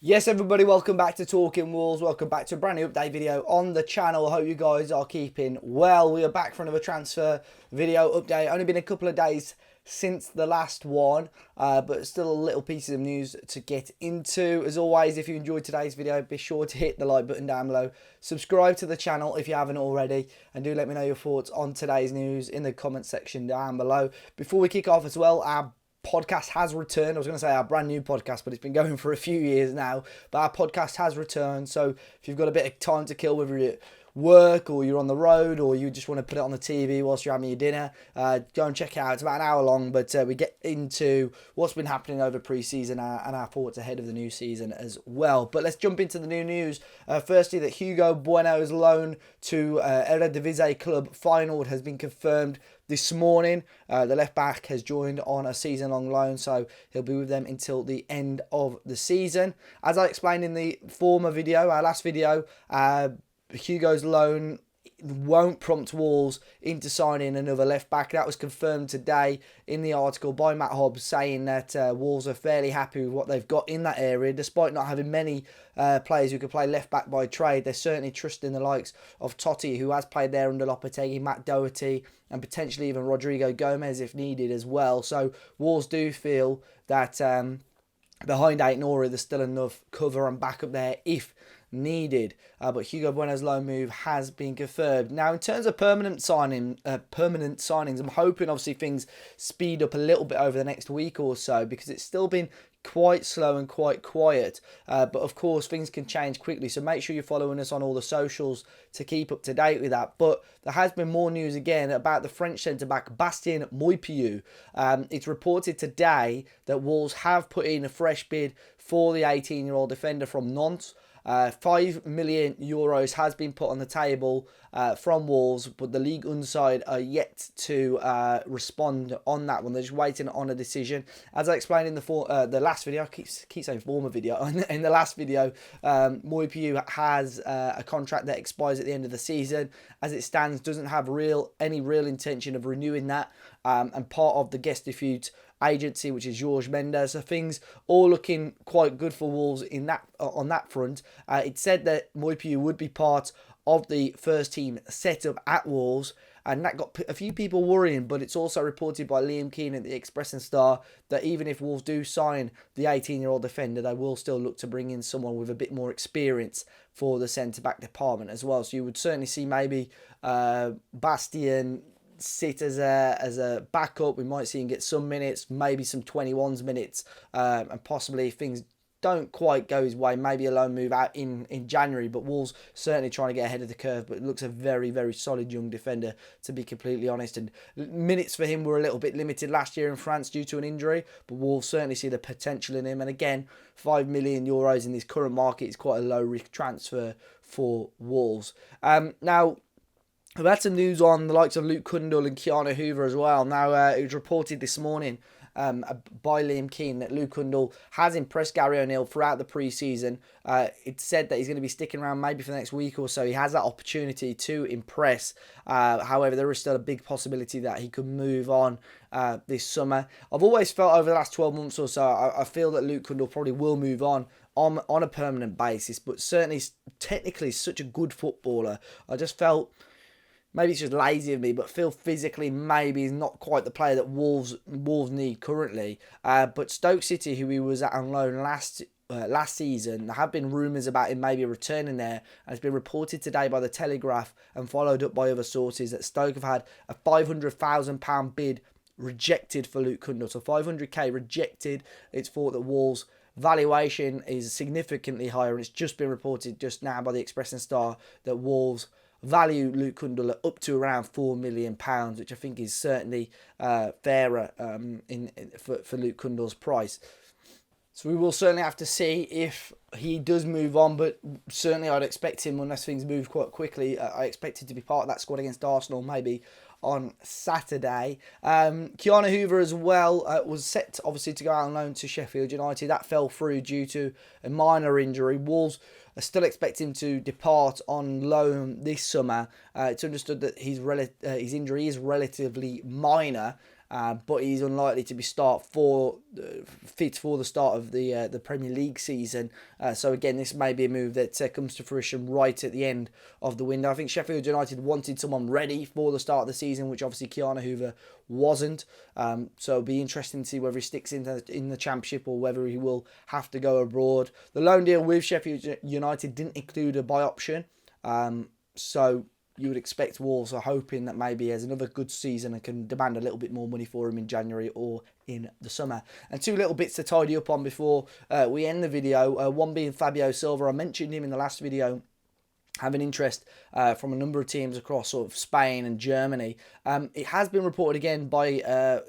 Yes, everybody, welcome back to Talking Wolves. Welcome back to a brand new update video on the channel. I hope you guys are keeping well. We are back for another transfer video update. Only been a couple of days since the last one, but still a little pieces of news to get into. As always, if you enjoyed today's video, be sure to hit the like button down below. Subscribe to the channel if you haven't already, and do let me know your thoughts on today's news in the comment section down below. Before we kick off as well, our podcast has returned. I was going to say our brand new podcast, but it's been going for a few years now. But our podcast has returned. So if you've got a bit of time to kill, whether you're at work or you're on the road or you just want to put it on the TV whilst you're having your dinner, go and check it out. It's about an hour long, but we get into what's been happening over pre-season and our thoughts ahead of the new season as well. But let's jump into the new news. Firstly, that Hugo Bueno's loan to Eredivisie club Feyenoord has been confirmed this morning. The left back has joined on a season-long loan, so he'll be with them until the end of the season. As I explained in the former video, our last video, Hugo's loan won't prompt Wolves into signing another left back. That was confirmed today in the article by Matt Hobbs, saying that Wolves are fairly happy with what they've got in that area, despite not having many players who could play left back by trade. They're certainly trusting the likes of Totti, who has played there under Lopetegui, Matt Doherty, and potentially even Rodrigo Gomez if needed as well. So Wolves do feel that behind Aït-Nouri there's still enough cover and backup there if needed, but Hugo Bueno's loan move has been confirmed. Now, in terms of permanent signings, I'm hoping obviously things speed up a little bit over the next week or so, because it's still been quite slow and quite quiet. But of course, things can change quickly, so make sure you're following us on all the socials to keep up to date with that. But there has been more news again about the French centre-back Bastien Moypiu. It's reported today that Wolves have put in a fresh bid for the 18-year-old defender from Nantes. 5 million euros has been put on the table from Wolves, but the Ligue 1 side are yet to respond on that one. They're just waiting on a decision. As I explained in the last video, I keep saying former video. In the last video, Moypiu has a contract that expires at the end of the season. As it stands, doesn't have any real intention of renewing that, and part of the Gestiefute agency, which is Jorge Mendes. So things all looking quite good for Wolves on that front. It said that Moypiu would be part of the first team setup at Wolves, and that got a few people worrying. But it's also reported by Liam Keane at the Express and Star that even if Wolves do sign the 18-year-old defender, they will still look to bring in someone with a bit more experience for the centre-back department as well. So you would certainly see maybe Bastien sit as a backup. We might see him get some minutes, maybe some 21s minutes, and possibly if things don't quite go his way, maybe a loan move out in January. But Wolves certainly trying to get ahead of the curve, but it looks a very, very solid young defender, to be completely honest. And minutes for him were a little bit limited last year in France due to an injury, but Wolves certainly see the potential in him. And again, 5 million euros in this current market is quite a low risk transfer for Wolves. Now, we've had some news on the likes of Luke Cundle and Keanu Hoever as well. Now, it was reported this morning by Liam Keane that Luke Kundle has impressed Gary O'Neill throughout the pre-season. It's said that he's going to be sticking around maybe for the next week or so. He has that opportunity to impress. However, there is still a big possibility that he could move on this summer. I've always felt over the last 12 months or so, I feel that Luke Kundle probably will move on a permanent basis, but certainly technically such a good footballer. I just felt, maybe it's just lazy of me, but feel physically maybe he's not quite the player that Wolves need currently. But Stoke City, who he was at on loan last season, there have been rumours about him maybe returning there. And it's been reported today by the Telegraph and followed up by other sources that Stoke have had a £500,000 bid rejected for Luke Kundle. So 500k rejected. It's thought that Wolves' valuation is significantly higher, and it's just been reported just now by the Express and Star that Wolves value Luke Kundle at up to around £4 million, which I think is certainly fairer for Luke Kundle's price. So we will certainly have to see if he does move on, but certainly I'd expect him, unless things move quite quickly, I expect him to be part of that squad against Arsenal, maybe on Saturday. Keanu Hoever as well was set obviously to go out on loan to Sheffield United. That fell through due to a minor injury. Wolves are still expecting him to depart on loan this summer. It's understood that his injury is relatively minor, but he's unlikely to be fit for the start of the Premier League season. So again, this may be a move that comes to fruition right at the end of the window. I think Sheffield United wanted someone ready for the start of the season, which obviously Hoever wasn't. So it'll be interesting to see whether he sticks in the Championship or whether he will have to go abroad. The loan deal with Sheffield United didn't include a buy option. So you would expect Wolves are hoping that maybe he has another good season and can demand a little bit more money for him in January or in the summer. And two little bits to tidy up on before we end the video. One being Fabio Silva. I mentioned him in the last video, having interest from a number of teams across sort of Spain and Germany. It has been reported again by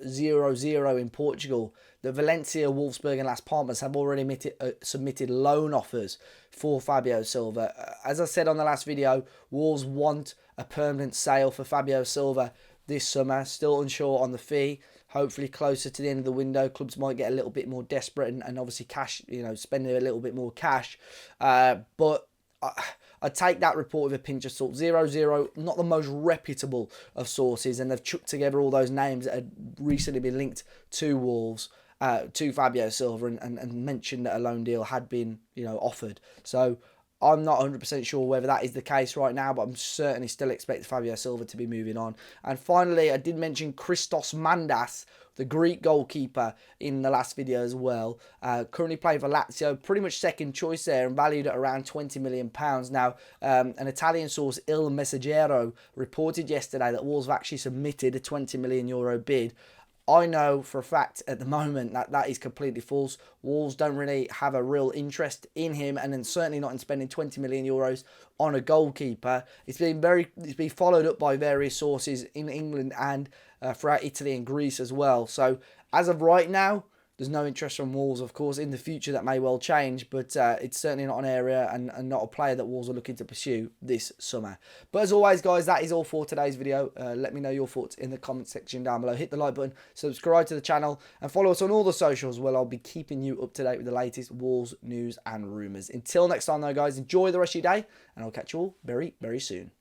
0-0 in Portugal that Valencia, Wolfsburg and Las Palmas have already submitted loan offers for Fabio Silva. As I said on the last video, Wolves want a permanent sale for Fabio Silva this summer. Still unsure on the fee. Hopefully closer to the end of the window, clubs might get a little bit more desperate and obviously spending a little bit more cash. But I take that report with a pinch of salt. 0-0, not the most reputable of sources, and they've chucked together all those names that had recently been linked to Wolves, to Fabio Silva, and mentioned that a loan deal had been, offered. So I'm not 100% sure whether that is the case right now, but I'm certainly still expecting Fabio Silva to be moving on. And finally, I did mention Christos Mandas, the Greek goalkeeper, in the last video as well. Currently playing for Lazio, pretty much second choice there and valued at around £20 million. Now, an Italian source, Il Messaggero, reported yesterday that Wolves have actually submitted a €20 million bid. I know for a fact at the moment that is completely false. Wolves don't really have a real interest in him, and then certainly not in spending €20 million on a goalkeeper. It's been followed up by various sources in England and throughout Italy and Greece as well. So as of right now, there's no interest from Wolves. Of course, in the future that may well change, but it's certainly not an area and not a player that Wolves are looking to pursue this summer. But as always, guys, that is all for today's video. Let me know your thoughts in the comment section down below. Hit the like button, subscribe to the channel, and follow us on all the socials where I'll be keeping you up to date with the latest Wolves news and rumours. Until next time, though, guys, enjoy the rest of your day, and I'll catch you all very, very soon.